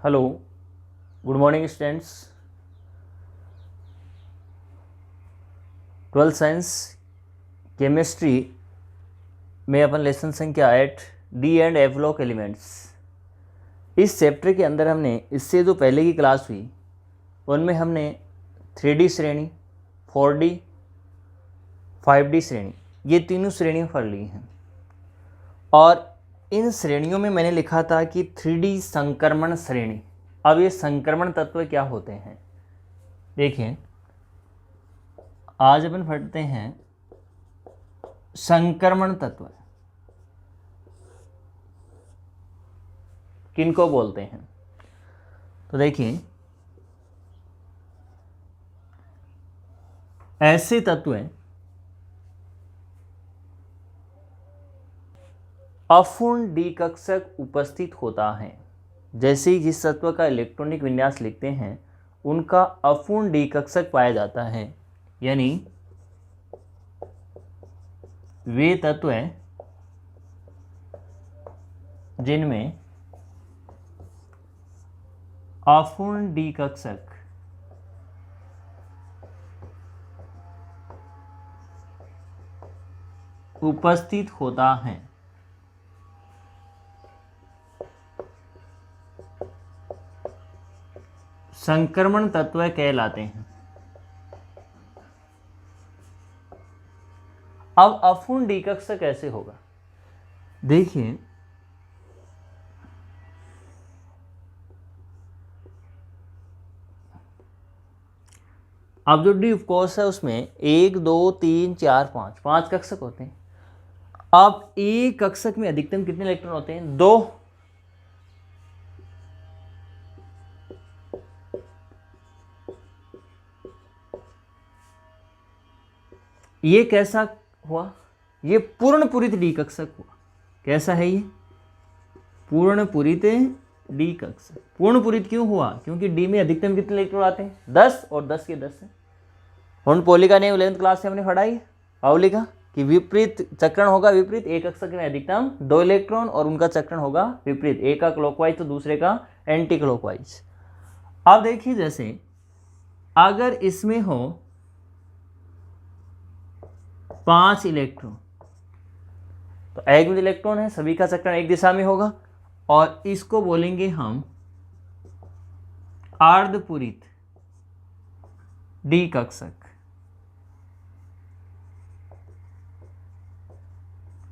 Hello, good morning students. 12th science chemistry में अपन lesson संख्या 8 D and F block elements, इस chapter के अंदर हमने इससे जो पहले की क्लास हुई उनमें हमने 3D श्रेणी, 4D, 5D श्रेणी, ये तीनों श्रेणियाँ पढ़ ली हैं। और इन श्रेणियों में मैंने लिखा था कि 3D संक्रमण श्रेणी। अब ये संक्रमण तत्व क्या होते हैं देखिए, आज अपन पढ़ते हैं संक्रमण तत्व किनको बोलते हैं। तो देखिए, ऐसे तत्व अपूर्ण डी कक्षक उपस्थित होता है। जैसे ही जिस तत्व का इलेक्ट्रॉनिक विन्यास लिखते हैं उनका अपूर्ण डी कक्षक पाया जाता है, यानी वे तत्व जिनमें अपूर्ण डी कक्षक उपस्थित होता है संक्रमण तत्व कहलाते हैं। अब अपूर्ण डी कक्षक कैसे होगा देखिए, अब जो डी कोष है उसमें 1 2 3 4 5 कक्षक होते हैं। अब एक कक्षक में अधिकतम कितने इलेक्ट्रॉन होते हैं? 2। ये कैसा हुआ? ये पूर्ण पूरित डी कक्षक हुआ। कैसा है ये? पूर्ण पूरित डी कक्षक। पूर्ण पूरित क्यों हुआ? क्योंकि डी में अधिकतम कितने इलेक्ट्रॉन आते हैं? 10, और 10 के 10 है। हॉर्न पॉली का नियम 11th क्लास से हमने पढ़ा है, पाउली का, कि विपरीत चक्रण होगा विपरीत। एक कक्षक में अधिकतम 2 इलेक्ट्रॉन और उनका चक्रण होगा विपरीत, एक का क्लॉकवाइज तो दूसरे का एंटी क्लॉकवाइज। अब देखिए, जैसे अगर इसमें हो 5 इलेक्ट्रॉन, तो एक में इलेक्ट्रॉन है, सभी का चक्रण एक दिशा में होगा, और इसको बोलेंगे हम अर्धपूरित डी कक्षक।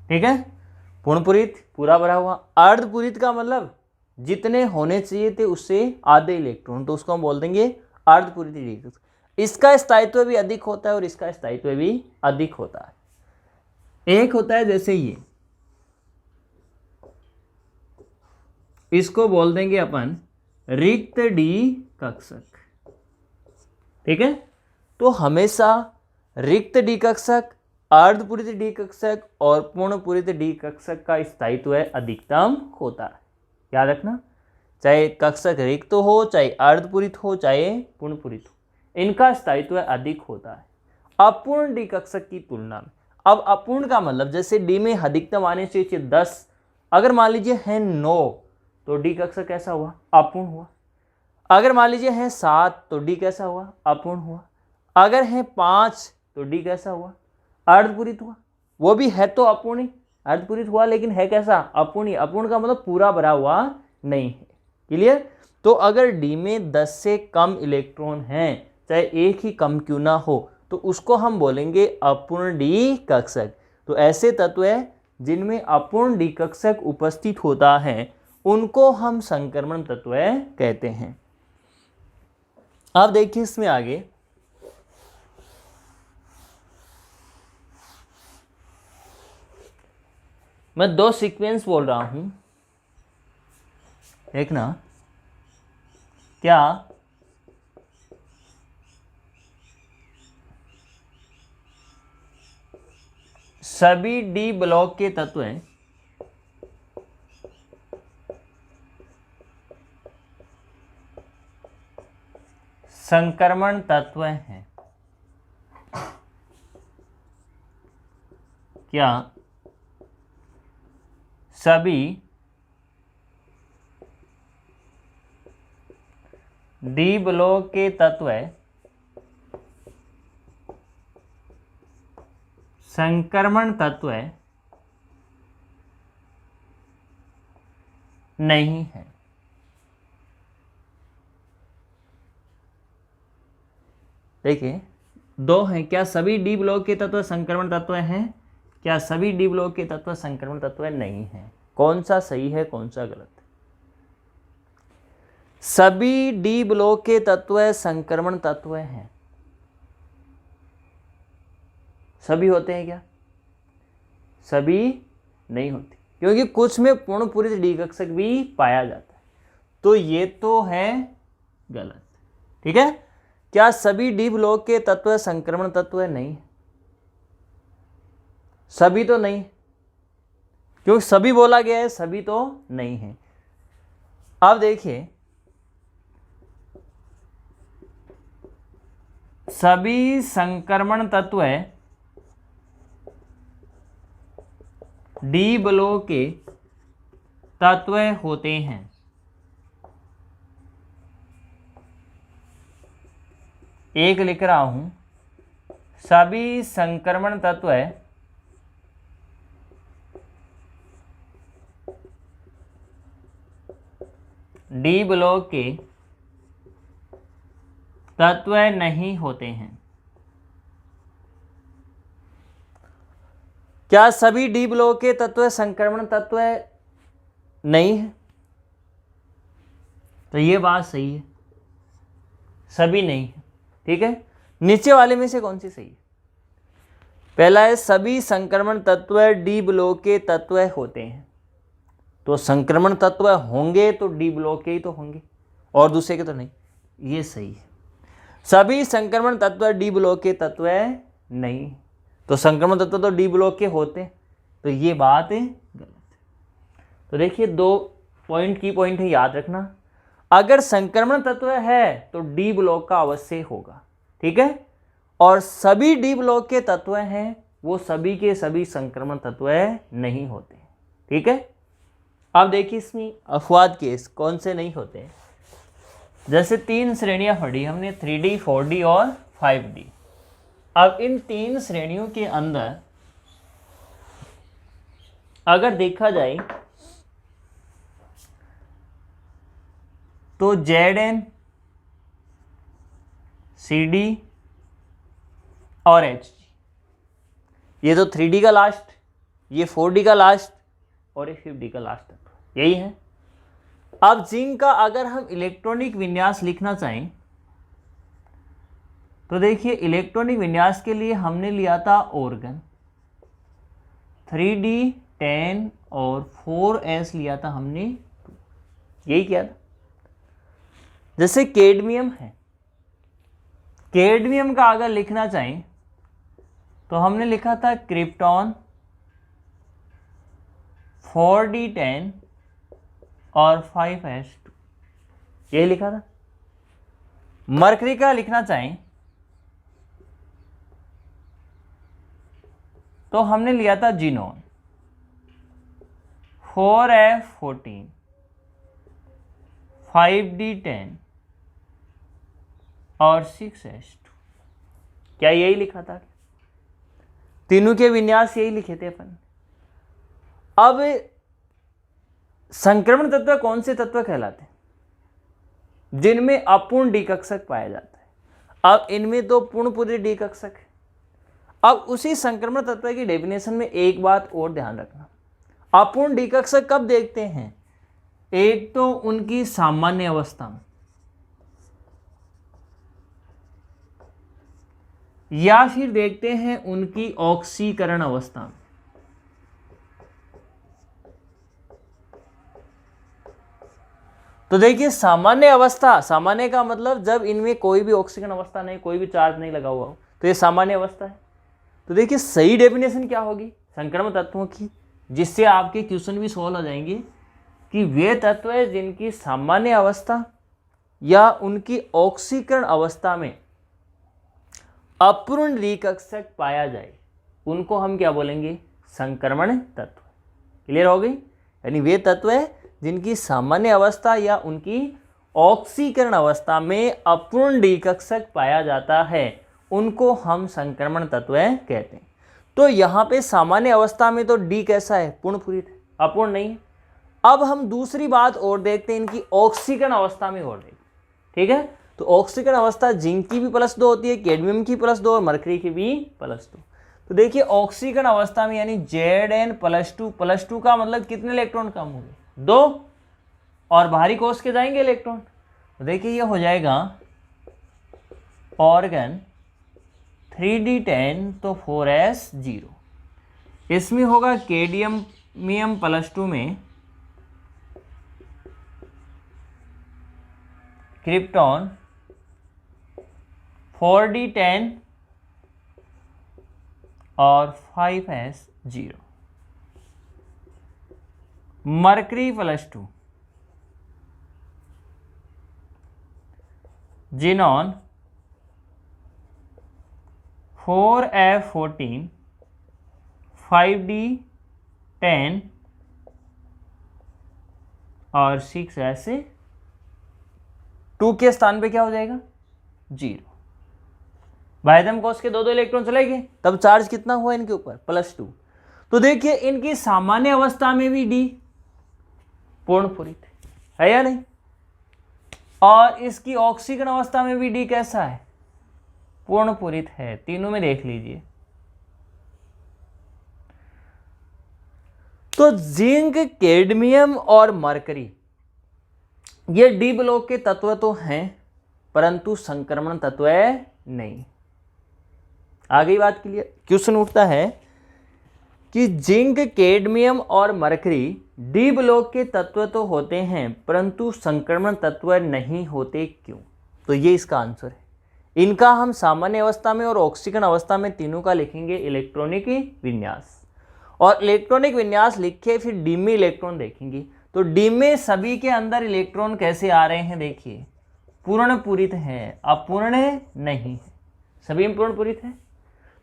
ठीक है, पूर्णपूरित पूरा भरा हुआ, अर्धपूरित का मतलब जितने होने चाहिए थे उससे आधे इलेक्ट्रॉन, तो उसको हम बोल देंगे अर्धपूरित डी कक्षक। इसका स्थायित्व भी अधिक होता है और इसका स्थायित्व भी अधिक होता है। एक होता है जैसे ये, इसको बोल देंगे अपन रिक्त डी कक्षक। ठीक है, तो हमेशा रिक्त डी कक्षक, अर्धपूरित डी कक्षक और पूर्णपूरित डी कक्षक का स्थायित्व अधिकतम होता है। याद रखना, चाहे कक्षक रिक्त हो, चाहे अर्धपूरित हो, चाहे पूर्णपूरित हो, इनका स्थायित्व अधिक होता है अपूर्ण डी कक्षक की तुलना में। अब अपूर्ण का मतलब, जैसे डी में अधिकतम आने से 10, अगर मान लीजिए है 9, तो डी कक्षक कैसा हुआ? अपूर्ण हुआ। अगर मान लीजिए है 7, तो डी कैसा हुआ? अपूर्ण हुआ। अगर है 5, तो डी कैसा हुआ? अर्धपूरित हुआ। वो भी है तो अपूर्ण ही, अर्धपूरित हुआ, लेकिन है कैसा? अपूर्ण ही। अपूर्ण का मतलब पूरा भरा हुआ नहीं है। क्लियर? तो अगर डी में 10 से कम इलेक्ट्रॉन हैं, चाहे एक ही कम क्यों ना हो, तो उसको हम बोलेंगे अपूर्ण डी कक्षक। तो ऐसे तत्व जिनमें अपूर्ण डी कक्षक उपस्थित होता है उनको हम संक्रमण तत्व कहते हैं। अब देखिए इसमें आगे, मैं 2 सीक्वेंस बोल रहा हूं, देखना क्या सभी डी ब्लॉक के तत्व संक्रमण तत्व हैं? क्या सभी डी ब्लॉक के तत्व संक्रमण तत्व नहीं है। देखिए दो हैं, क्या सभी डी ब्लॉक के तत्व संक्रमण तत्व हैं? क्या सभी डी ब्लॉक के तत्व संक्रमण तत्व नहीं हैं? कौन सा सही है, कौन सा गलत है? सभी डी ब्लॉक के तत्व संक्रमण तत्व हैं। सभी होते हैं क्या? सभी नहीं होते, क्योंकि कुछ में पूर्ण पूरित डी कक्षक भी पाया जाता है, तो ये तो है गलत। ठीक है, क्या सभी डी ब्लॉक के तत्व संक्रमण तत्व नहीं? सभी तो नहीं, क्योंकि सभी बोला गया है, सभी तो नहीं है। अब देखिए, सभी संक्रमण तत्व डी ब्लॉक के तत्व होते हैं। एक लिख रहा हूं, सभी संक्रमण तत्व डी ब्लॉक के तत्व नहीं होते हैं। क्या सभी डी ब्लॉक के तत्व संक्रमण तत्व नहीं है? तो ये बात सही है, सभी नहीं है। ठीक है, नीचे वाले में से कौन सी सही है? पहला है सभी संक्रमण तत्व डी ब्लॉक के तत्व होते हैं, तो संक्रमण तत्व होंगे तो डी ब्लॉक के ही तो होंगे, और दूसरे के तो नहीं। ये सही है। सभी संक्रमण तत्व डी ब्लॉक के तत्व नहीं, तो संक्रमण तत्व तो डी ब्लॉक के होते हैं, तो ये बात गलत है। तो देखिए दो पॉइंट की पॉइंट है, याद रखना। अगर संक्रमण तत्व है तो डी ब्लॉक का अवश्य होगा। ठीक है, और सभी डी ब्लॉक के तत्व हैं वो सभी के सभी संक्रमण तत्व नहीं होते। ठीक है, अब देखिए इसमें अपवाद केस कौन से नहीं होते। जैसे 3 श्रेणियां पढ़ी हमने, 3D, 4D और 5D। अब इन 3 श्रेणियों के अंदर अगर देखा जाए तो ZN, CD और HG, ये तो 3D का लास्ट, ये 4D का लास्ट और ये 5D का लास्ट, यही है। अब जिंक का अगर हम इलेक्ट्रॉनिक विन्यास लिखना चाहें तो देखिए इलेक्ट्रॉनिक विन्यास के लिए हमने लिया था ऑर्गन, 3D 10 और 4S लिया था हमने, यही किया था। जैसे कैडमियम है, कैडमियम का अगर लिखना चाहें तो हमने लिखा था क्रिप्टॉन, 4D10 और 5S2, यही लिखा था। मरकरी का लिखना चाहें तो हमने लिया था जीनोन, 4F14, 5D10 और 6S2, क्या यही लिखा था? तीनों के विन्यास यही लिखे थे अपन। अब संक्रमण तत्व कौन से तत्व कहलाते हैं? जिनमें अपूर्ण डी कक्षक पाया जाता है। अब इनमें तो पूर्ण पूरित डी कक्षक है। अब उसी संक्रमण तत्व की डेफिनेशन में एक बात और ध्यान रखना, अपूर्ण डी कक्षक कब देखते हैं? एक तो उनकी सामान्य अवस्था में, या फिर देखते हैं उनकी ऑक्सीकरण अवस्था में। तो देखिए सामान्य अवस्था, सामान्य का मतलब जब इनमें कोई भी ऑक्सीकरण अवस्था नहीं, कोई भी चार्ज नहीं लगा हुआ हो, तो ये सामान्य अवस्था है। तो देखिए सही डेफिनेशन क्या होगी संक्रमण तत्वों की, जिससे आपके क्वेश्चन भी सॉल्व हो जाएंगे कि वे तत्व है जिनकी सामान्य अवस्था या उनकी ऑक्सीकरण अवस्था में अपूर्ण डी कक्षक पाया जाए, उनको हम क्या बोलेंगे? संक्रमण तत्व। क्लियर हो गई? यानी वे तत्व है जिनकी सामान्य अवस्था या उनकी ऑक्सीकरण अवस्था में अपूर्ण डी कक्षक पाया जाता है उनको हम संक्रमण तत्व कहते हैं। तो यहाँ पे सामान्य अवस्था में तो डी कैसा है, पूर्ण पूरित है, अपूर्ण नहीं है। अब हम दूसरी बात और देखते हैं इनकी ऑक्सीकरण अवस्था में और देखते हैं, ठीक है। तो ऑक्सीकरण अवस्था जिंक की भी +2 होती है, कैडमियम की +2 और मरकरी की भी +2। तो देखिए ऑक्सीकरण अवस्था में यानी Zn+2 का मतलब कितने इलेक्ट्रॉन कम हो गए, 2, और बाहरी कोष के जाएंगे इलेक्ट्रॉन। तो देखिए ये हो जाएगा ऑर्गन 3d10 तो 4s0। इसमें होगा कैडमियम +2 में क्रिप्टॉन 4d10 और 5s0। Mercury +2 xenon 4f14 5d10 और 6s2 के स्थान पे क्या हो जाएगा, 0। वायदम कोष के 2 इलेक्ट्रॉन चले गए, तब चार्ज कितना हुआ इनके ऊपर, +2। तो देखिए इनकी सामान्य अवस्था में भी डी पूर्ण पूरित है या नहीं, और इसकी ऑक्सीकरण अवस्था में भी डी कैसा है, पूर्ण पूरित है। तीनों में देख लीजिए। तो जिंक, कैडमियम और मरकरी ये डी ब्लॉक के तत्व तो हैं परंतु संक्रमण तत्व नहीं। आगे बात क्लियर। क्वेश्चन उठता है कि जिंक, कैडमियम और मरकरी डी ब्लॉक के तत्व तो होते हैं परंतु संक्रमण तत्व नहीं होते, क्यों? तो ये इसका आंसर है। इनका हम सामान्य अवस्था में और ऑक्सीकरण अवस्था में तीनों का लिखेंगे इलेक्ट्रॉनिक विन्यास, और इलेक्ट्रॉनिक विन्यास लिखे फिर डी में इलेक्ट्रॉन देखेंगे। तो डी में सभी के अंदर इलेक्ट्रॉन कैसे आ रहे हैं, देखिए पूर्ण पूरित है, अपूर्ण नहीं है, सभी में पूर्ण पूरित है।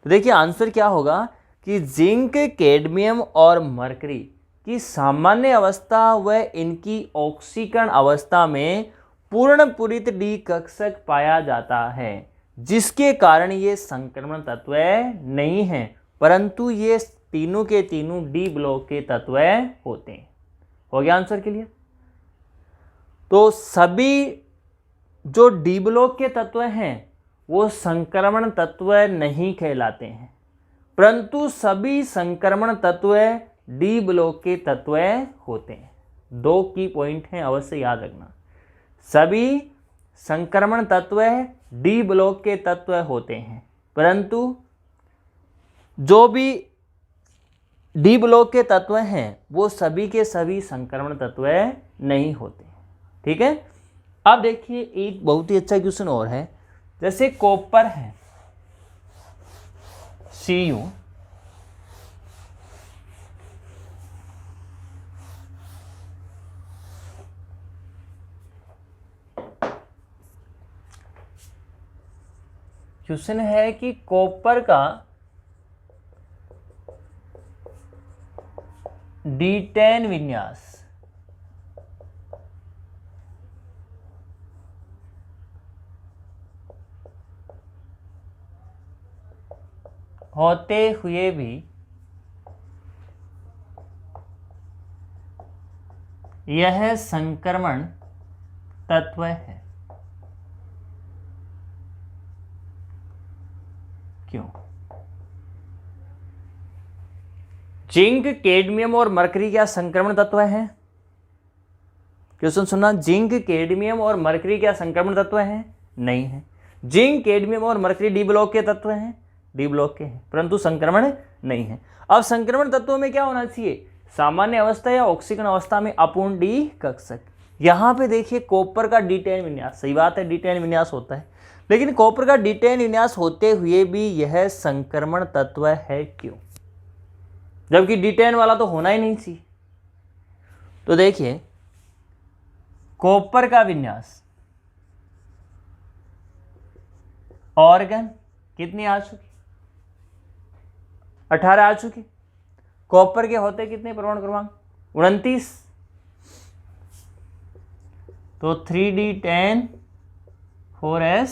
तो देखिए आंसर क्या होगा कि जिंक, कैडमियम और मरकरी की सामान्य अवस्था व इनकी ऑक्सीकरण अवस्था में पूर्ण पूरित डी कक्षक पाया जाता है, जिसके कारण ये संक्रमण तत्व नहीं है परंतु ये तीनों के तीनों डी ब्लॉक के तत्व होते हैं। हो गया आंसर के लिए। तो सभी जो डी ब्लॉक के तत्व हैं वो संक्रमण तत्व नहीं कहलाते हैं परंतु सभी संक्रमण तत्व डी ब्लॉक के तत्व होते हैं। 2 की पॉइंट हैं, अवश्य याद रखना। सभी संक्रमण तत्व डी ब्लॉक के तत्व होते हैं परंतु जो भी डी ब्लॉक के तत्व हैं वो सभी के सभी संक्रमण तत्व नहीं होते। ठीक है। अब देखिए एक बहुत ही अच्छा क्वेश्चन और है, जैसे कॉपर है Cu, क्वेश्चन है कि कॉपर का D10 विन्यास होते हुए भी यह संक्रमण तत्व है, क्यों? जिंक, कैडमियम और मरकरी क्या संक्रमण तत्व है? क्वेश्चन सुनना, जिंक, कैडमियम और मरकरी क्या संक्रमण तत्व है? नहीं है। जिंक, कैडमियम और मरकरी डी ब्लॉक के तत्व हैं, डी ब्लॉक के हैं परंतु संक्रमण नहीं है। अब संक्रमण तत्वों में क्या होना चाहिए, सामान्य अवस्था या ऑक्सीकरण अवस्था में अपूर्ण डी कक्षक। यहाँ पे देखिए कॉपर का D10 विन्यास, सही बात है D10 विन्यास होता है, लेकिन कॉपर का D10 विन्यास होते हुए भी यह संक्रमण तत्व है, क्यों? जबकि D10 वाला तो होना ही नहीं चाहिए। तो देखिए कॉपर का विन्यास ऑर्गन कितनी आ चुकी, 18 आ चुकी। कॉपर के होते कितने परमाणु क्रमांक, 29। तो 3D10 4s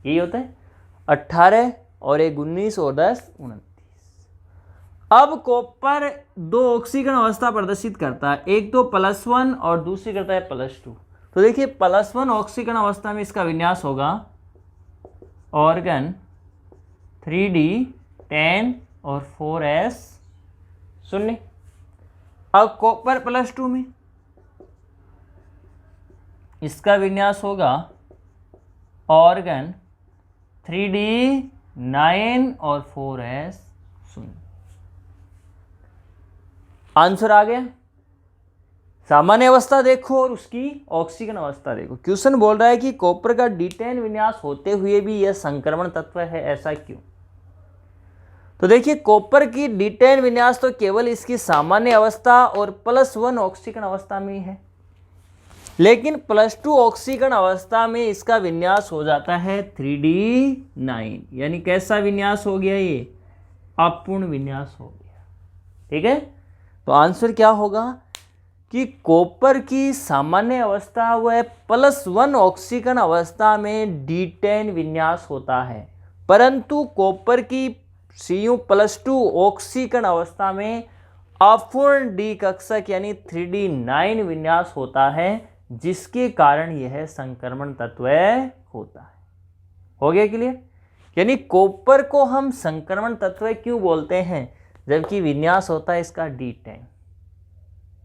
यही होता है। 18 और 1 19 और 10 29। अब कॉपर 2 ऑक्सीकरण अवस्था प्रदर्शित करता है, एक तो +1 और दूसरी करता है +2। तो देखिए +1 ऑक्सीकरण अवस्था में इसका विन्यास होगा ऑर्गन 3D10 और 4s 0। अब कॉपर +2 में इसका विन्यास होगा ऑर्गन 3D9 और 4s 0। आंसर आ गया। सामान्य अवस्था देखो और उसकी ऑक्सीकरण अवस्था देखो। क्वेश्चन बोल रहा है कि कॉपर का D10 विन्यास होते हुए भी यह संक्रमण तत्व है, ऐसा क्यों? तो देखिए कॉपर की D10 विन्यास तो केवल इसकी सामान्य अवस्था और +1 ऑक्सीकरण अवस्था में है, लेकिन +2 ऑक्सीकरण अवस्था में इसका विन्यास हो जाता है 3D9। यानी कैसा विन्यास हो गया? ये अपूर्ण विन्यास हो गया। ठीक है, तो आंसर क्या होगा कि कॉपर की सामान्य अवस्था व +1 ऑक्सीकरण अवस्था में D10 विन्यास होता है, परंतु कॉपर की Cu+2 ऑक्सीकरण अवस्था में अपूर्ण D कक्षक यानी 3D9 विन्यास होता है, जिसके कारण यह संक्रमण तत्व होता है। हो गया क्लियर? यानी कॉपर को हम संक्रमण तत्व क्यों बोलते हैं, जबकि विन्यास होता है इसका D10।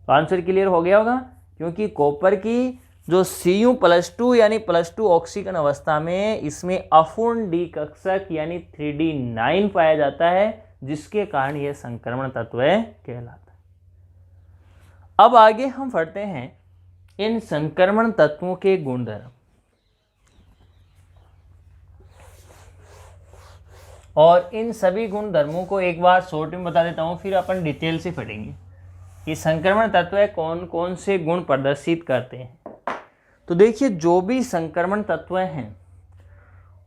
तो आंसर क्लियर हो गया होगा, क्योंकि कॉपर की जो Cu+2 यानी +2 ऑक्सीकरण अवस्था में इसमें अपूर्ण D कक्षक यानी 3D9 पाया जाता है, जिसके कारण यह संक्रमण तत्व कहलाता है। अब आगे हम पढ़ते हैं इन संक्रमण तत्वों के गुणधर्म, और इन सभी गुणधर्मों को एक बार शॉर्ट में बता देता हूं, फिर अपन डिटेल से पढ़ेंगे कि संक्रमण तत्व कौन कौन से गुण प्रदर्शित करते हैं। तो देखिए जो भी संक्रमण तत्व हैं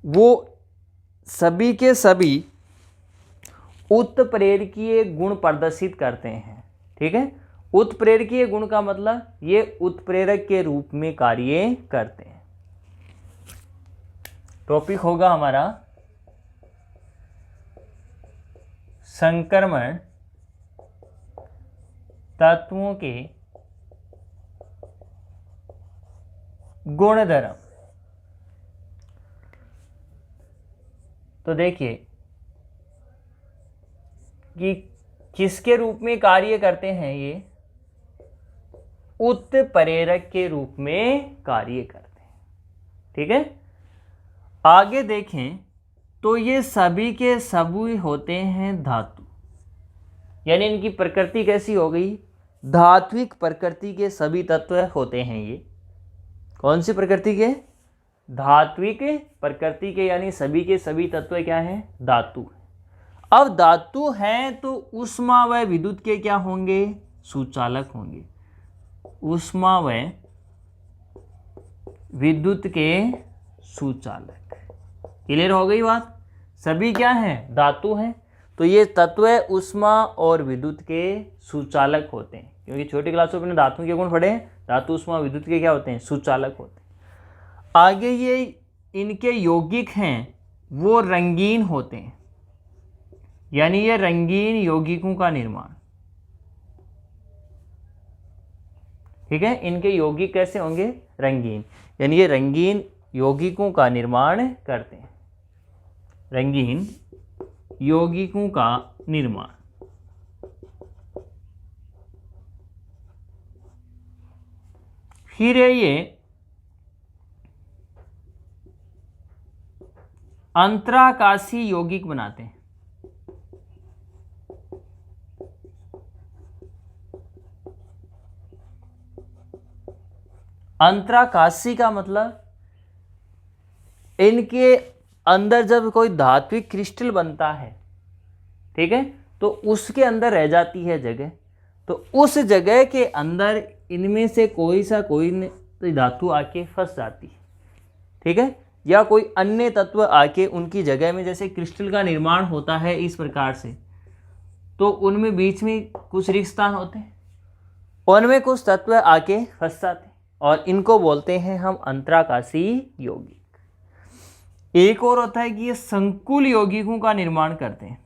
वो सभी के सभी उत्प्रेरकीय गुण प्रदर्शित करते हैं। ठीक है, उत्प्रेरकीय गुण का मतलब ये उत्प्रेरक के रूप में कार्य करते हैं। टॉपिक होगा हमारा संक्रमण तत्वों के गुणधर्म। तो देखिए कि किसके रूप में कार्य करते हैं, ये उत्प्रेरक के रूप में कार्य करते हैं। ठीक है, आगे देखें तो ये सभी के सभी होते हैं धातु, यानी इनकी प्रकृति कैसी हो गई? धात्विक प्रकृति के सभी तत्व होते हैं। ये कौन सी प्रकृति के? धात्विक प्रकृति के, यानी सभी के सभी तत्व क्या हैं? धातु। अब धातु हैं तो ऊष्मा व विद्युत के क्या होंगे? सुचालक होंगे। ऊष्मा व विद्युत के सुचालक। क्लियर हो गई बात? सभी क्या हैं? धातु हैं, तो ये तत्व ऊष्मा और विद्युत के सुचालक होते हैं, क्योंकि छोटी क्लासों में धातु के गुण पढ़े हैं। धातु ऊष्मा विद्युत के क्या होते हैं? सुचालक होते हैं। आगे ये इनके यौगिक हैं वो रंगीन होते हैं, यानी ये रंगीन यौगिकों का निर्माण। ठीक है, इनके यौगिक कैसे होंगे? रंगीन, यानी ये रंगीन यौगिकों का निर्माण करते हैं। रंगीन यौगिकों का निर्माण। फिर ये अंतराकाशी यौगिक बनाते हैं। अंतराकाशी का मतलब इनके अंदर जब कोई धात्विक क्रिस्टल बनता है, ठीक है, तो उसके अंदर रह जाती है जगह, तो उस जगह के अंदर इनमें से कोई धातु आके फंस जाती है। ठीक है, या कोई अन्य तत्व आके उनकी जगह में, जैसे क्रिस्टल का निर्माण होता है इस प्रकार से, तो उनमें बीच में कुछ रिक्त स्थान होते हैं, उनमें कुछ तत्व आके फंस जाते हैं और इनको बोलते हैं हम अंतराकाशी यौगिक। एक और होता है कि ये संकुल यौगिकों का निर्माण करते हैं।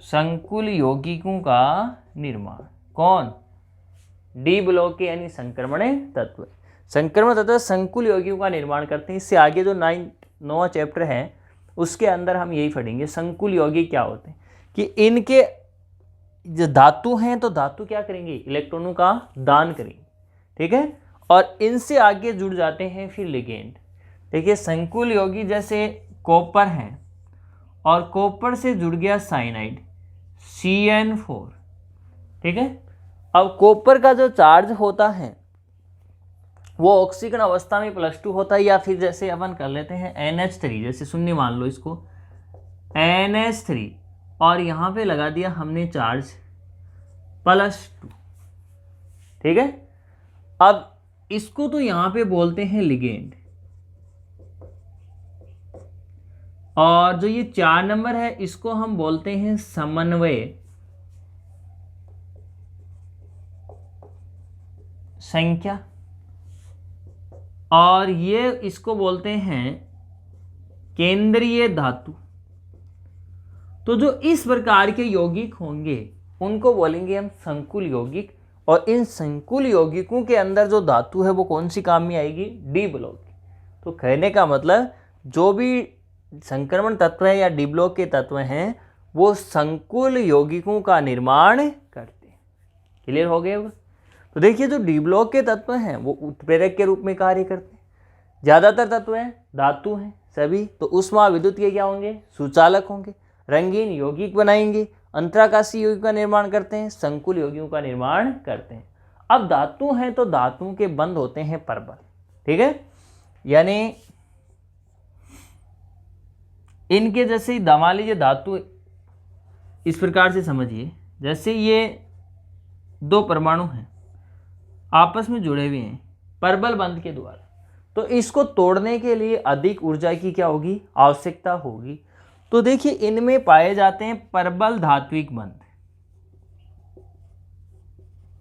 संकुल यौगिकों का निर्माण कौन? डी ब्लॉक के यानी संक्रमण तत्व। संक्रमण तत्व संकुल यौगिकों का निर्माण करते हैं। इससे आगे जो 9वां चैप्टर है उसके अंदर हम यही पढ़ेंगे संकुल यौगिक क्या होते हैं, कि इनके जो धातु हैं तो धातु क्या करेंगे, इलेक्ट्रॉनों का दान करेंगे, ठीक है, और इनसे आगे जुड़ जाते हैं फिर लिगेंड। देखिए संकुल यौगिक जैसे कॉपर है और कॉपर से जुड़ गया साइनाइड CN4, ठीक है। अब कॉपर का जो चार्ज होता है वो ऑक्सीकरण अवस्था में +2 होता है, या फिर जैसे अपन कर लेते हैं NH3, जैसे शून्य मान लो इसको NH3 और यहाँ पे लगा दिया हमने चार्ज +2, ठीक है। अब इसको तो यहाँ पे बोलते हैं लिगेंड, और जो ये 4 नंबर है इसको हम बोलते हैं समन्वय संख्या, और ये इसको बोलते हैं केंद्रीय धातु। तो जो इस प्रकार के यौगिक होंगे उनको बोलेंगे हम संकुल यौगिक, और इन संकुल यौगिकों के अंदर जो धातु है वो कौन सी काम में आएगी, डी ब्लॉक। तो कहने का मतलब जो भी संक्रमण तत्व है या डी ब्लॉक के तत्व हैं वो संकुल यौगिकों का निर्माण करते हैं। क्लियर हो गया? तो देखिए जो डी ब्लॉक के तत्व हैं वो उत्प्रेरक के रूप में कार्य करते हैं। ज़्यादातर तत्व हैं धातु हैं सभी, तो ऊष्मा विद्युत के क्या होंगे, सुचालक होंगे, रंगीन यौगिक बनाएंगे, अंतराकाशी यौगिक का निर्माण करते हैं, संकुल यौगिकों का निर्माण करते हैं। अब धातु हैं तो धातुओं के बंध होते हैं परबल, ठीक है, यानी इनके जैसे मान लीजिए धातु इस प्रकार से समझिए, जैसे ये 2 परमाणु हैं आपस में जुड़े हुए हैं परबल बंध के द्वारा, तो इसको तोड़ने के लिए अधिक ऊर्जा की क्या होगी, आवश्यकता होगी। तो देखिए इनमें पाए जाते हैं परबल धात्विक बंध,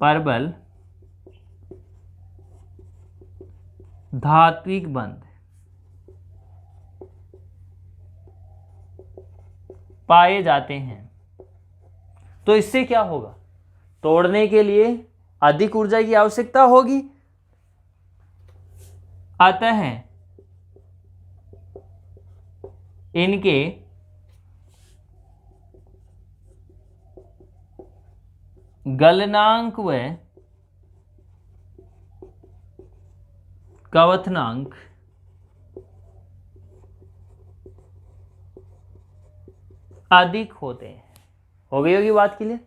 परबल धात्विक बंध पाए जाते हैं। तो इससे क्या होगा, तोड़ने के लिए अधिक ऊर्जा की आवश्यकता होगी, अतः इनके गलनांक व कवथनांक अधिक होते हैं। हो गई होगी बात क्लियर,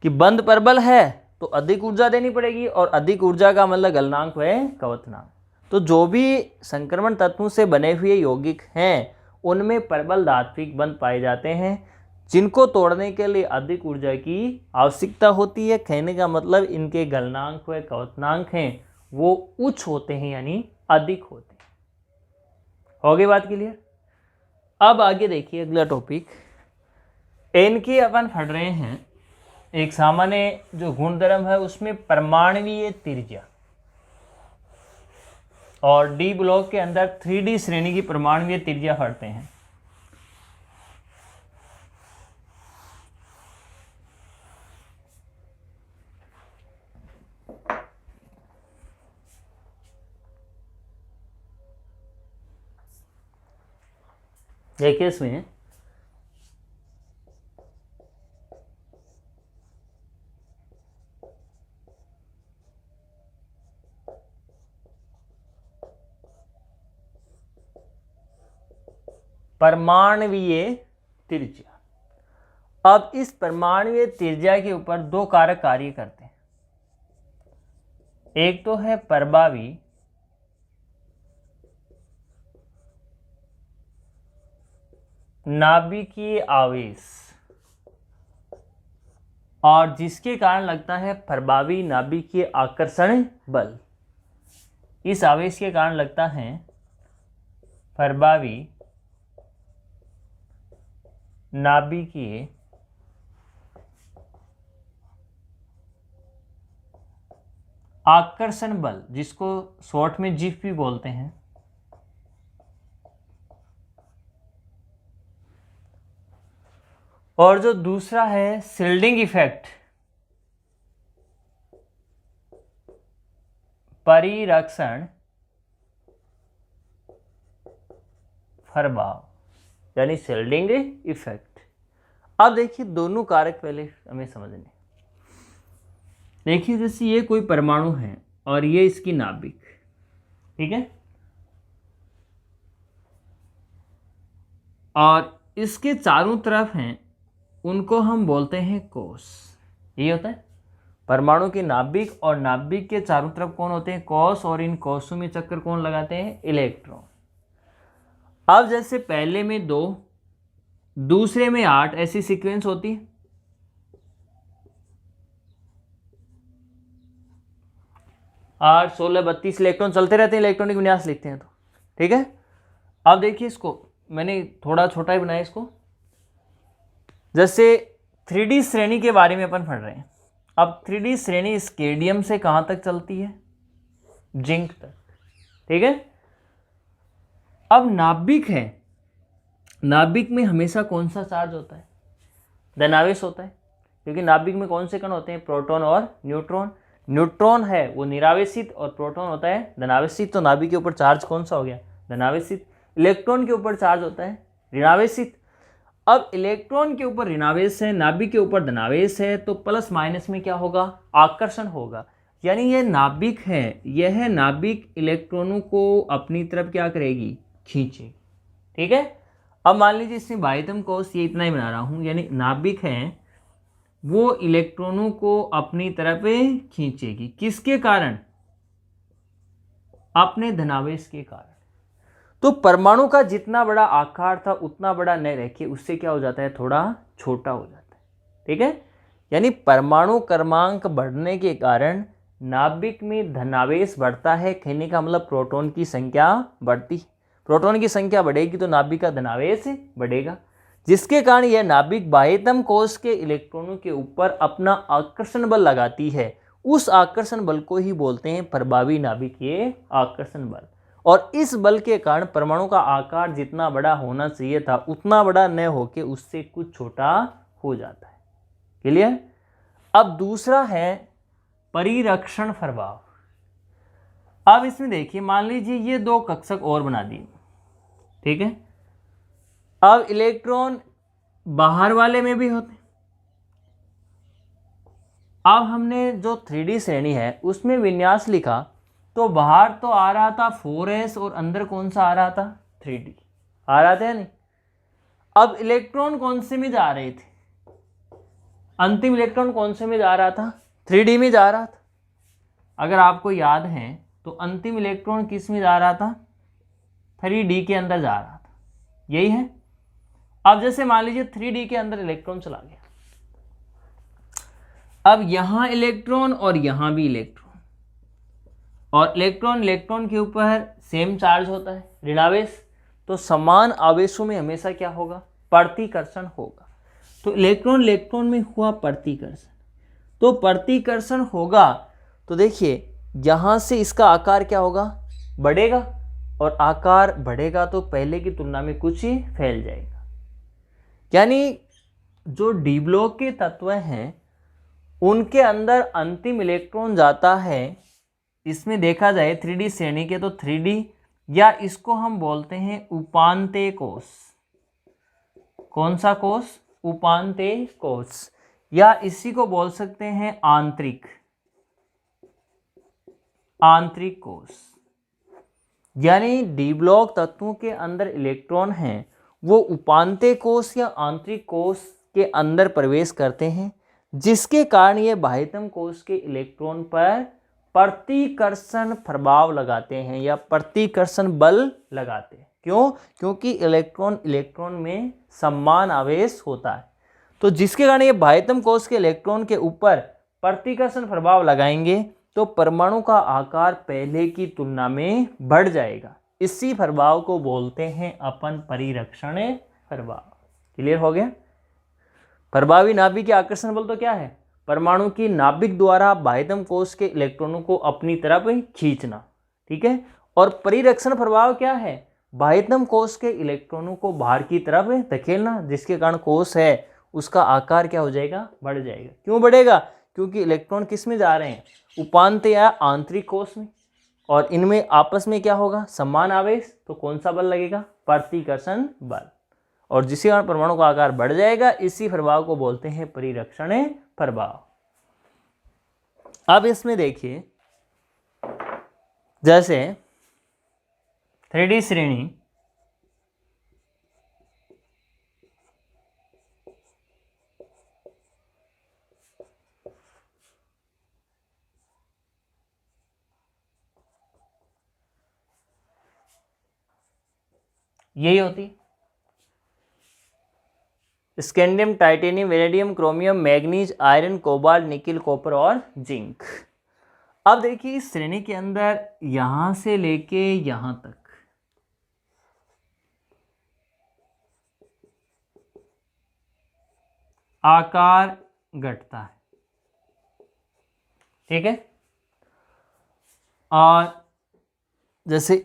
कि बंध परबल है तो अधिक ऊर्जा देनी पड़ेगी, और अधिक ऊर्जा का मतलब गलनांक व कवथनांक। तो जो भी संक्रमण तत्वों से बने हुए यौगिक हैं उनमें परबल धात्विक बंध पाए जाते हैं, जिनको तोड़ने के लिए अधिक ऊर्जा की आवश्यकता होती है। कहने का मतलब इनके गलनांक व कवथनांक हैं वो उच्च होते हैं, यानी अधिक होते हैं। हो गई बात क्लियर? अब आगे देखिए अगला टॉपिक, इनकी अपन पढ़ रहे हैं एक सामान्य जो गुणधर्म है उसमें परमाणुवीय त्रिज्या, और डी ब्लॉक के अंदर 3D श्रेणी की परमाणुवीय त्रिज्या पढ़ते हैं। देखिए इसमें परमाणुवीय त्रिज्या, अब इस परमाणुवीय त्रिज्या के ऊपर 2 कारक कार्य करते हैं। एक तो है प्रभावी नाभिकीय आवेश, और जिसके कारण लगता है प्रभावी नाभिकीय आकर्षण बल। इस आवेश के कारण लगता है प्रभावी नाभिकीय आकर्षण बल, जिसको शॉर्ट में जीफ भी बोलते हैं, और जो दूसरा है शिल्डिंग इफेक्ट, परिरक्षण प्रभाव, यानी शिल्डिंग इफेक्ट। अब देखिए दोनों कारक पहले हमें समझने। देखिए जैसे ये कोई परमाणु है और ये इसकी नाभिक, ठीक है, और इसके चारों तरफ हैं, उनको हम बोलते हैं कोश। ये होता है परमाणु की नाभिक, और नाभिक के चारों तरफ कौन होते हैं? कोश, और इन कोशों में चक्कर कौन लगाते हैं? इलेक्ट्रॉन। अब जैसे पहले में 2, दूसरे में 8, ऐसी सीक्वेंस होती है। 8, 16, 32 इलेक्ट्रॉन चलते रहते हैं, इलेक्ट्रॉनिक विन्यास लिखते हैं तो, ठीक है। अब देखिए इसको मैंने थोड़ा छोटा ही बनाया इसको। जैसे 3D श्रेणी के बारे में अपन पढ़ रहे हैं। अब 3D श्रेणी स्केडियम से कहाँ तक चलती है? जिंक तक, ठीक है। अब नाभिक है, नाभिक में हमेशा कौन सा चार्ज होता है? धनावेश होता है, क्योंकि नाभिक में कौन से कण होते हैं? प्रोटॉन और न्यूट्रॉन। न्यूट्रॉन है वो निरावेशित और प्रोटॉन होता है धनावेशित, तो नाभिक के ऊपर चार्ज कौन सा हो गया? धनावेशित। इलेक्ट्रॉन के ऊपर चार्ज होता है ऋणावेशित। अब इलेक्ट्रॉन के ऊपर ऋणावेश है, नाभिक के ऊपर धनावेश है, तो प्लस माइनस में क्या होगा? आकर्षण होगा। यानी यह नाभिक है, यह नाभिक इलेक्ट्रॉनों को अपनी तरफ क्या करेगी? खींचेगी, ठीक है। अब मान लीजिए इसमें बाह्यतम कोश, ये इतना ही बना रहा हूँ, यानी नाभिक है वो इलेक्ट्रॉनों को अपनी तरफ खींचेगी। किसके कारण? अपने धनावेश के कारण। तो परमाणु का जितना बड़ा आकार था उतना बड़ा न रह के उससे क्या हो जाता है? थोड़ा छोटा हो जाता है, ठीक है। यानी परमाणु क्रमांक बढ़ने के कारण नाभिक में धनावेश बढ़ता है। कहने का मतलब प्रोटॉन की संख्या बढ़ती, प्रोटॉन की संख्या बढ़ेगी तो नाभिक का धनावेश बढ़ेगा, जिसके कारण यह नाभिक बाह्यतम कोश के इलेक्ट्रॉनों के ऊपर अपना आकर्षण बल लगाती है। उस आकर्षण बल को ही बोलते हैं प्रभावी नाभिकीय आकर्षण बल। और इस बल के कारण परमाणु का आकार जितना बड़ा होना चाहिए था उतना बड़ा न होके उससे कुछ छोटा हो जाता है। क्लियर? अब दूसरा है परिरक्षण प्रभाव। अब इसमें देखिए, मान लीजिए ये 2 कक्षक और बना दिए, ठीक है। अब इलेक्ट्रॉन बाहर वाले में भी होते हैं। अब हमने जो 3D श्रेणी है उसमें विन्यास लिखा तो बाहर तो आ रहा था 4s और अंदर कौन सा आ रहा था? 3D आ रहा था या नहीं? अब इलेक्ट्रॉन कौन से में जा रहे थे? अंतिम इलेक्ट्रॉन कौन से में जा रहा था? 3D में जा रहा था। अगर आपको याद है तो अंतिम इलेक्ट्रॉन किस में जा रहा था? 3D के अंदर जा रहा था, यही है। अब जैसे मान लीजिए 3D के अंदर इलेक्ट्रॉन चला गया, अब यहां इलेक्ट्रॉन और यहां भी इलेक्ट्रॉन, और इलेक्ट्रॉन के ऊपर सेम चार्ज होता है ऋणावेश, तो समान आवेशों में हमेशा क्या होगा? प्रतिकर्षण होगा। तो इलेक्ट्रॉन में हुआ प्रतिकर्षण, तो प्रतिकर्षण होगा तो देखिए यहां से इसका आकार क्या होगा? बढ़ेगा, और आकार बढ़ेगा तो पहले की तुलना में कुछ ही फैल जाएगा। यानी जो डी ब्लॉक के तत्व हैं उनके अंदर अंतिम इलेक्ट्रॉन जाता है। इसमें देखा जाए 3D श्रेणी के तो 3D, या इसको हम बोलते हैं उपांतेय कोश। कौन सा कोश? उपांतेय कोश, या इसी को बोल सकते हैं आंतरिक कोश। यानी डी ब्लॉक तत्वों के अंदर इलेक्ट्रॉन हैं वो उपांतेय कोश या आंतरिक कोश के अंदर प्रवेश करते हैं, जिसके कारण ये बाह्यतम कोश के इलेक्ट्रॉन पर प्रतिकर्षण प्रभाव लगाते हैं या प्रतिकर्षण बल लगाते हैं। क्यों? क्योंकि इलेक्ट्रॉन में समान आवेश होता है, तो जिसके कारण ये बाह्यतम कोश के इलेक्ट्रॉन के ऊपर प्रतिकर्षण प्रभाव लगाएंगे तो परमाणु का आकार पहले की तुलना में बढ़ जाएगा। इसी प्रभाव को बोलते हैं अपन परिरक्षण प्रभाव। क्लियर हो गया? प्रभावी नाभिकीय आकर्षण बल तो क्या है? परमाणु की नाभिक द्वारा बाह्यतम कोश के इलेक्ट्रॉनों को अपनी तरफ खींचना, ठीक है। और परिरक्षण प्रभाव क्या है, बाह्यतम कोश के इलेक्ट्रॉनों को बाहर की तरफ धकेलना, जिसके कारण कोश है उसका आकार क्या हो जाएगा, बढ़ जाएगा। क्यों बढ़ेगा, क्योंकि इलेक्ट्रॉन किस में जा रहे हैं, उपांत या आंतरिक कोश में, और इनमें आपस में क्या होगा, समान आवेश, तो कौन सा बल लगेगा, प्रतिकर्षण बल, और जिसके कारण परमाणु का आकार बढ़ जाएगा। इसी प्रभाव को बोलते हैं परिरक्षण प्रभाव। अब इसमें देखिए, जैसे 3D श्रेणी यही होती, scandium, titanium, vanadium, chromium, manganese, iron, cobalt, nickel, copper और जिंक। अब देखिए इस श्रेणी के अंदर यहां से लेके यहां तक आकार घटता है, ठीक है। और जैसे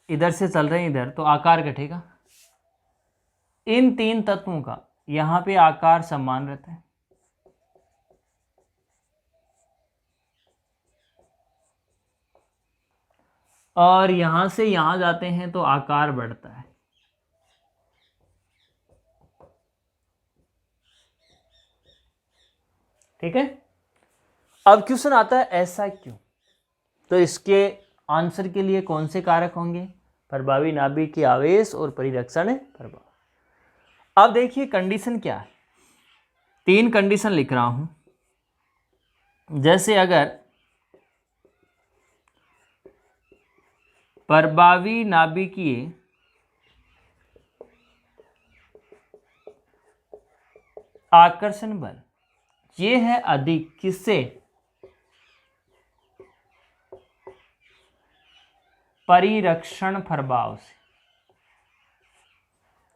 इधर से चल रहे हैं इधर, तो आकार घटेगा। इन तीन तत्वों का यहां पे आकार समान रहता है, और यहां से यहां जाते हैं तो आकार बढ़ता है, ठीक है। अब क्वेश्चन आता है ऐसा क्यों, तो इसके आंसर के लिए कौन से कारक होंगे, प्रभावी नाभिक के आवेश और परिरक्षण प्रभाव। अब देखिए कंडीशन क्या है, 3 कंडीशन लिख रहा हूं। जैसे अगर प्रभावी नाभिकीय आकर्षण बल ये है अधिक किससे, परिरक्षण प्रभाव से।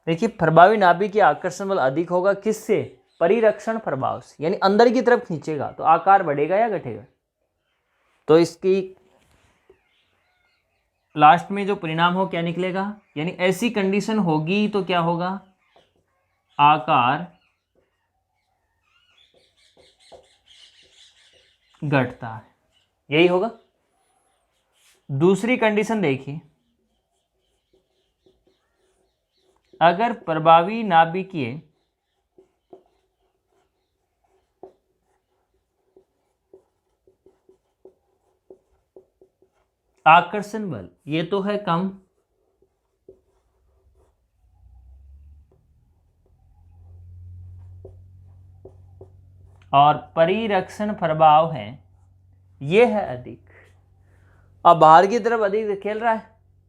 देखिए प्रभावी नाभिकीय आकर्षण बल अधिक होगा किससे, परिरक्षण प्रभाव से, यानी अंदर की तरफ खींचेगा तो आकार बढ़ेगा या घटेगा। तो इसकी लास्ट में जो परिणाम हो क्या निकलेगा, यानी ऐसी कंडीशन होगी तो क्या होगा, आकार घटता है, यही होगा। दूसरी कंडीशन देखिए, अगर प्रभावी नाभिकीय आकर्षण बल ये तो है कम, और परिरक्षण प्रभाव है ये है अधिक। अब बाहर की तरफ अधिक खेल रहा है,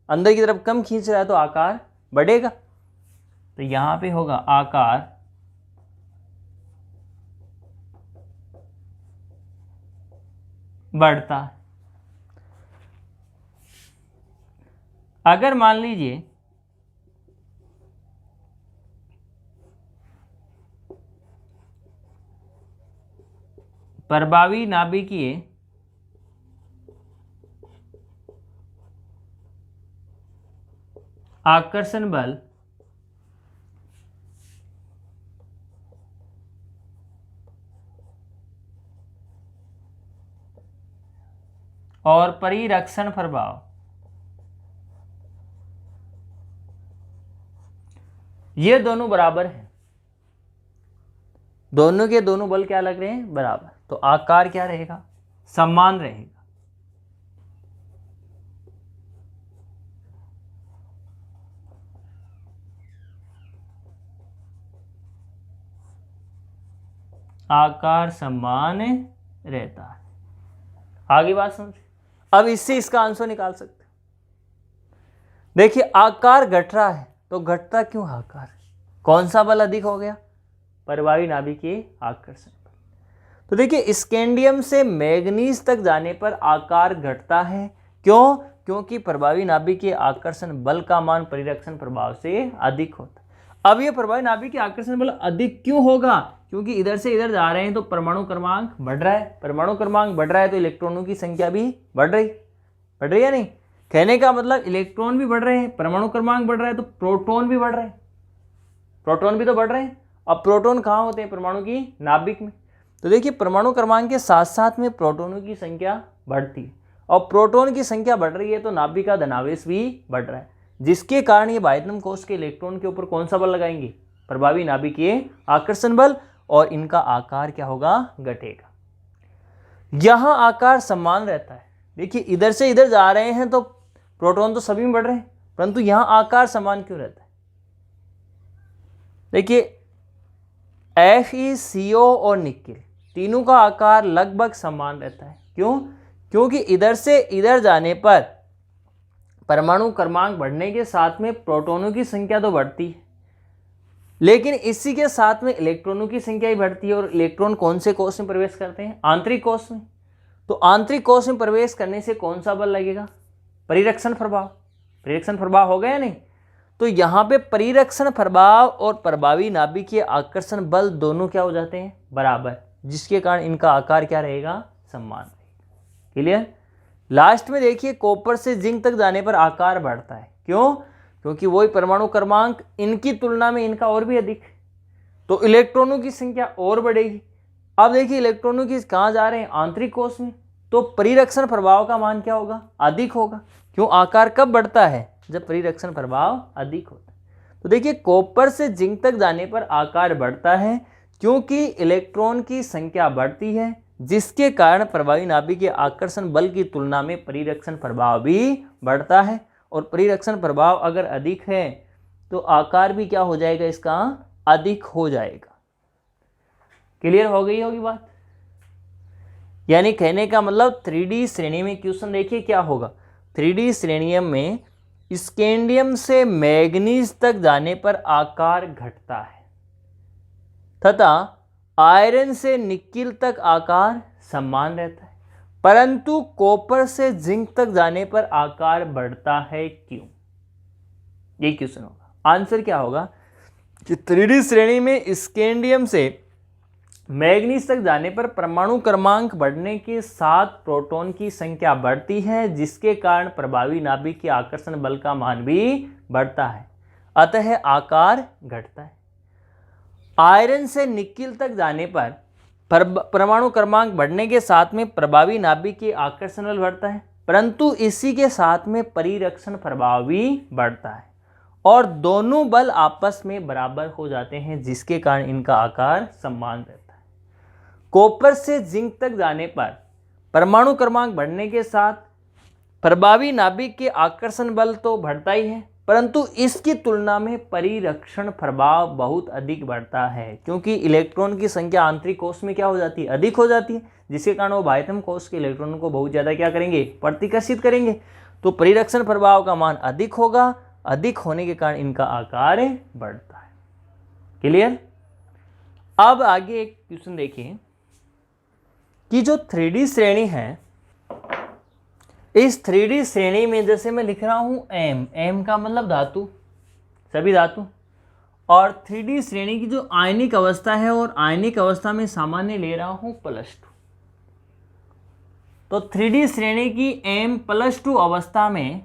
अंदर की तरफ कम खींच रहा है, तो आकार बढ़ेगा। तो यहां पे होगा आकार बढ़ता है। अगर मान लीजिए प्रभावी नाभिकीय आकर्षण बल और परिरक्षण प्रभाव ये दोनों बराबर हैं, दोनों के दोनों बल क्या लग रहे हैं, बराबर, तो आकार क्या रहेगा, समान रहेगा। आकार समान रहता है। आगे बात समझ। अब इससे इसका आंसर निकाल सकते। देखिए आकार घट रहा है, तो घटता क्यों आकार, कौन सा बल अधिक हो गया, प्रभावी नाभिकीय आकर्षण बल। तो देखिए स्कैंडियम से मैग्नीज तक जाने पर आकार घटता है, क्यों, क्योंकि प्रभावी नाभिकीय आकर्षण बल का मान परिरक्षण प्रभाव से अधिक होता है। अब ये प्रभावी नाभिक के आकर्षण बल अधिक क्यों होगा? क्योंकि इधर से इधर जा रहे हैं तो परमाणु क्रमांक बढ़ रहा है, परमाणु क्रमांक बढ़ रहा है तो इलेक्ट्रॉनों की संख्या भी बढ़ रही या नहीं? कहने का मतलब इलेक्ट्रॉन भी बढ़ रहे हैं, परमाणु क्रमांक बढ़ रहा है तो प्रोटॉन भी बढ़ रहे हैं, प्रोटॉन भी तो बढ़ रहे हैं। अब प्रोटॉन कहाँ होते हैं? परमाणु की नाभिक में। तो देखिए प्रमाणु क्रमांक के साथ साथ में प्रोटॉनों की संख्या बढ़ती है और प्रोटॉन की संख्या बढ़ रही है तो नाभिक का धनावेश भी बढ़ रहा है, जिसके कारण ये बाह्यतम कोश के इलेक्ट्रॉन के ऊपर कौन सा बल लगाएंगे? प्रभावी नाभिकीय आकर्षण बल, और इनका आकार क्या होगा? घटेगा। यहां आकार समान रहता है। देखिए इधर से इधर जा रहे हैं तो प्रोटॉन तो सभी में बढ़ रहे हैं, परंतु यहां आकार समान क्यों रहता है? देखिए FeCO और निकेल तीनों का आकार लगभग समान रहता है। क्यों? क्योंकि इधर से इधर जाने पर परमाणु क्रमांक बढ़ने के साथ में प्रोटॉनों की संख्या तो बढ़ती है, लेकिन इसी के साथ में इलेक्ट्रॉनों की संख्या ही बढ़ती है। और इलेक्ट्रॉन कौन से कोश में प्रवेश करते हैं? आंतरिक कोश में। तो आंतरिक कोश में प्रवेश करने से कौन सा बल लगेगा? परिरक्षण प्रभाव। परिरक्षण प्रभाव हो गया नहीं? तो यहाँ पे परिरक्षण प्रभाव और प्रभावी नाभिकीय आकर्षण बल दोनों क्या हो जाते हैं? बराबर, जिसके कारण इनका आकार क्या रहेगा? समान रहेगा। क्लियर? लास्ट में देखिए कॉपर से जिंक तक जाने पर आकार बढ़ता है। क्यों? क्योंकि वही परमाणु क्रमांक इनकी तुलना में इनका और भी अधिक है, तो इलेक्ट्रॉनों की संख्या और बढ़ेगी। अब देखिए इलेक्ट्रॉनों की कहाँ जा रहे हैं? आंतरिक कोश में, तो परिरक्षण प्रभाव का मान क्या होगा? अधिक होगा। क्यों? आकार कब बढ़ता है? जब परिरक्षण प्रभाव अधिक होता है। तो देखिए कॉपर से जिंक तक जाने पर आकार बढ़ता है क्योंकि इलेक्ट्रॉन की संख्या बढ़ती है, जिसके कारण प्रभावी नाभिकीय आकर्षण बल की तुलना में परिरक्षण प्रभाव भी बढ़ता है। और परिरक्षण प्रभाव अगर अधिक है तो आकार भी क्या हो जाएगा? इसका अधिक हो जाएगा। क्लियर हो गई होगी बात? यानी कहने का मतलब 3D श्रेणी में क्वेश्चन देखिए क्या होगा। 3D श्रेणी में स्कैंडियम से मैग्नीज तक जाने पर आकार घटता है तथा आयरन से निकिल तक आकार समान रहता है, परंतु कॉपर से जिंक तक जाने पर आकार बढ़ता है। क्यों? ये क्वेश्चन होगा। आंसर क्या होगा कि 3D श्रेणी में स्कैंडियम से मैग्नीज तक जाने पर परमाणु क्रमांक बढ़ने के साथ प्रोटॉन की संख्या बढ़ती है, जिसके कारण प्रभावी नाभिक के आकर्षण बल का मान भी बढ़ता है, अतः आकार घटता है। आयरन से निकिल तक जाने पर परमाणु क्रमांक बढ़ने के साथ में प्रभावी नाभिक के आकर्षण बल बढ़ता है, परंतु इसी के साथ में परिरक्षण प्रभाव भी बढ़ता है और दोनों बल आपस में बराबर हो जाते हैं, जिसके कारण इनका आकार समान रहता है। कॉपर से जिंक तक जाने पर परमाणु क्रमांक बढ़ने के साथ प्रभावी नाभिक के आकर्षण बल तो बढ़ता ही है, परंतु इसकी तुलना में परिरक्षण प्रभाव बहुत अधिक बढ़ता है, क्योंकि इलेक्ट्रॉन की संख्या आंतरिक कोश में क्या हो जाती है? अधिक हो जाती है, जिसके कारण वो बाह्यतम कोश के इलेक्ट्रॉनों को बहुत ज़्यादा क्या करेंगे? प्रतिकर्षित करेंगे। तो परिरक्षण प्रभाव का मान अधिक होगा, अधिक होने के कारण इनका आकार बढ़ता है। क्लियर? अब आगे एक क्वेश्चन देखिए कि जो 3D श्रेणी है, इस 3D श्रेणी में जैसे मैं लिख रहा हूं M का मतलब धातु, सभी धातु, और 3D श्रेणी की जो आयनिक अवस्था है और आयनिक अवस्था में सामान्य ले रहा हूं +2। तो 3D श्रेणी की M+2 अवस्था में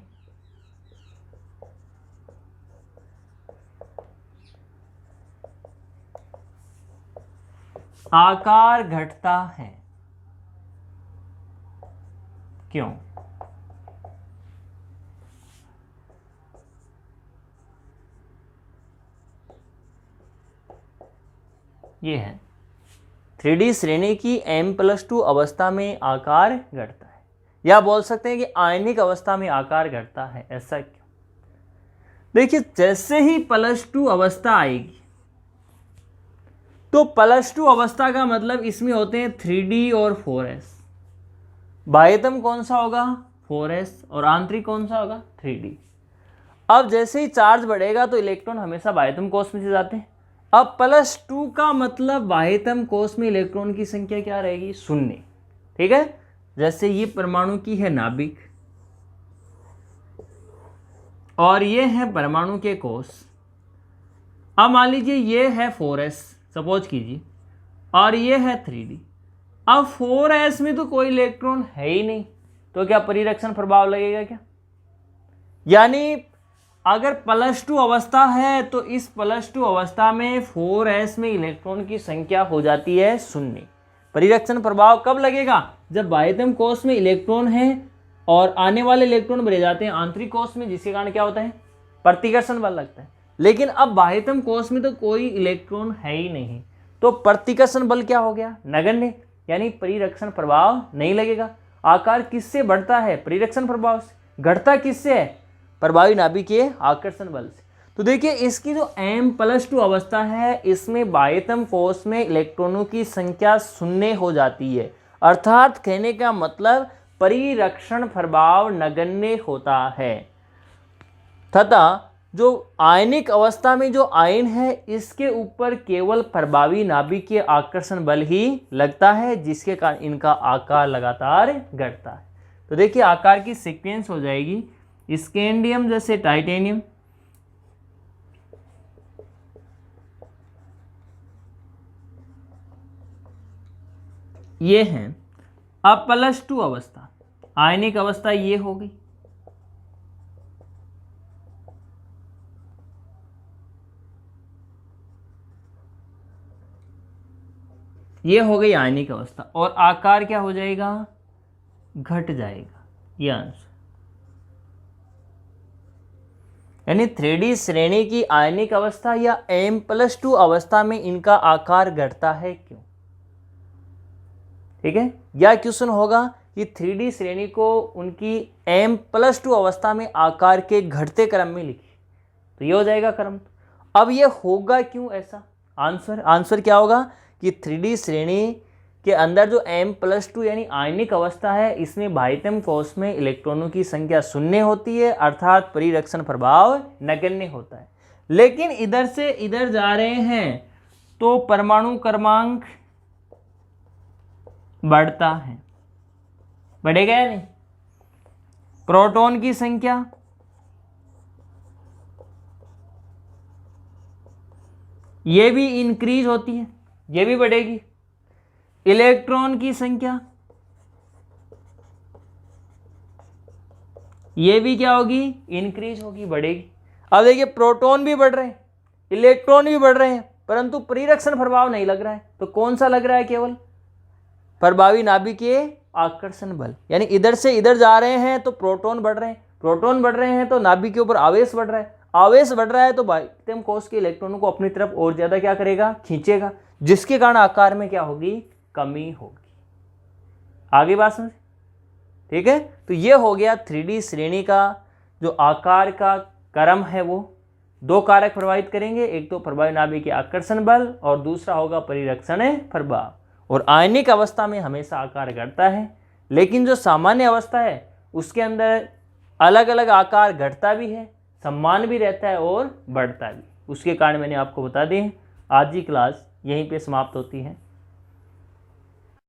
आकार घटता है। क्यों? ये है 3D श्रेणी की M+2 अवस्था में आकार घटता है, या बोल सकते हैं कि आयनिक अवस्था में आकार घटता है। ऐसा क्यों? देखिए जैसे ही +2 अवस्था आएगी तो +2 अवस्था का मतलब इसमें होते हैं 3D और 4s। बाह्यतम कौन सा होगा? 4s, और आंतरिक कौन सा होगा? 3D। अब जैसे ही चार्ज बढ़ेगा तो इलेक्ट्रॉन हमेशा बाह्यतम कोश में से जाते हैं। अब +2 का मतलब बाह्यतम कोश में इलेक्ट्रॉन की संख्या क्या रहेगी? 0। ठीक है? जैसे ये परमाणु की है नाभिक और ये है परमाणु के कोश, अब मान लीजिए ये है 4s सपोज कीजिए और ये है 3d। अब 4s में तो कोई इलेक्ट्रॉन है ही नहीं, तो क्या परिरक्षण प्रभाव लगेगा क्या? यानी अगर +2 अवस्था है तो इस +2 अवस्था में 4s में इलेक्ट्रॉन की संख्या हो जाती है 0। परिरक्षण प्रभाव कब लगेगा? जब बाह्यतम कोश में इलेक्ट्रॉन है और आने वाले इलेक्ट्रॉन भरे जाते हैं आंतरिक कोश में, जिसके कारण क्या होता है? प्रतिकर्षण बल लगता है। लेकिन अब बाह्यतम कोश में तो कोई इलेक्ट्रॉन है ही नहीं, तो प्रतिकर्षण बल क्या हो गया? नगण्य, यानी परिरक्षण प्रभाव नहीं लगेगा। आकार किससे बढ़ता है? परिरक्षण प्रभाव से। घटता किससे है? प्रभावी नाभिकीय आकर्षण बल से। तो देखिए इसकी जो M+2 अवस्था है इसमें बाह्यतम कोश में इलेक्ट्रॉनों की संख्या 0 हो जाती है, अर्थात कहने का मतलब परिरक्षण प्रभाव नगण्य होता है। तथा जो आयनिक अवस्था में जो आयन है इसके ऊपर केवल प्रभावी नाभिकीय आकर्षण बल ही लगता है, जिसके कारण इनका आकार लगातार घटता है। तो देखिए आकार की सीक्वेंस हो जाएगी स्कैंडियम जैसे टाइटेनियम, ये है। अब +2 अवस्था, आयनिक अवस्था ये हो गई। ये हो गई आयनिक अवस्था और आकार क्या हो जाएगा? घट जाएगा, ये आंसर। यानी 3D श्रेणी की आयनिक अवस्था या M+2 अवस्था में इनका आकार घटता है क्यों? ठीक है, या क्वेश्चन होगा कि 3D श्रेणी को उनकी M+2 अवस्था में आकार के घटते क्रम में लिखी, तो ये हो जाएगा क्रम। अब ये होगा क्यों ऐसा? आंसर क्या होगा कि 3D श्रेणी के अंदर जो M+2 यानी आयनिक अवस्था है इसमें बाह्यतम कोश में इलेक्ट्रॉनों की संख्या 0 होती है, अर्थात परिरक्षण प्रभाव नगण्य होता है। लेकिन इधर से इधर जा रहे हैं तो परमाणु क्रमांक बढ़ता है, बढ़ेगा या नहीं? प्रोटॉन की संख्या ये भी इंक्रीज होती है, ये भी बढ़ेगी। इलेक्ट्रॉन की संख्या ये भी क्या होगी? इंक्रीज होगी, बढ़ेगी। अब देखिए प्रोटॉन भी बढ़ रहे हैं, इलेक्ट्रॉन भी बढ़ रहे हैं, परंतु परिरक्षण प्रभाव नहीं लग रहा है। तो कौन सा लग रहा है? केवल प्रभावी नाभिकीय आकर्षण बल। यानी इधर से इधर जा रहे हैं तो प्रोटॉन बढ़ रहे हैं, प्रोटॉन बढ़ रहे हैं तो नाभिक के ऊपर आवेश बढ़ रहा है, आवेश बढ़ रहा है तो बाह्यतम कोश के इलेक्ट्रॉनों को अपनी तरफ और ज्यादा क्या करेगा? खींचेगा, जिसके कारण आकार में क्या होगी? कमी होगी। आगे बात समझ? ठीक है, तो ये हो गया 3D श्रेणी का जो आकार का क्रम है वो 2 कारक प्रभावित करेंगे, एक तो प्रभावी नाभिकीय आकर्षण बल और दूसरा होगा परिरक्षण प्रभाव। और आयनिक अवस्था में हमेशा आकार घटता है, लेकिन जो सामान्य अवस्था है उसके अंदर अलग अलग आकार घटता भी है, समान भी रहता है और बढ़ता भी। उसके कारण मैंने आपको बता दें। आज की क्लास यहीं पे समाप्त होती है।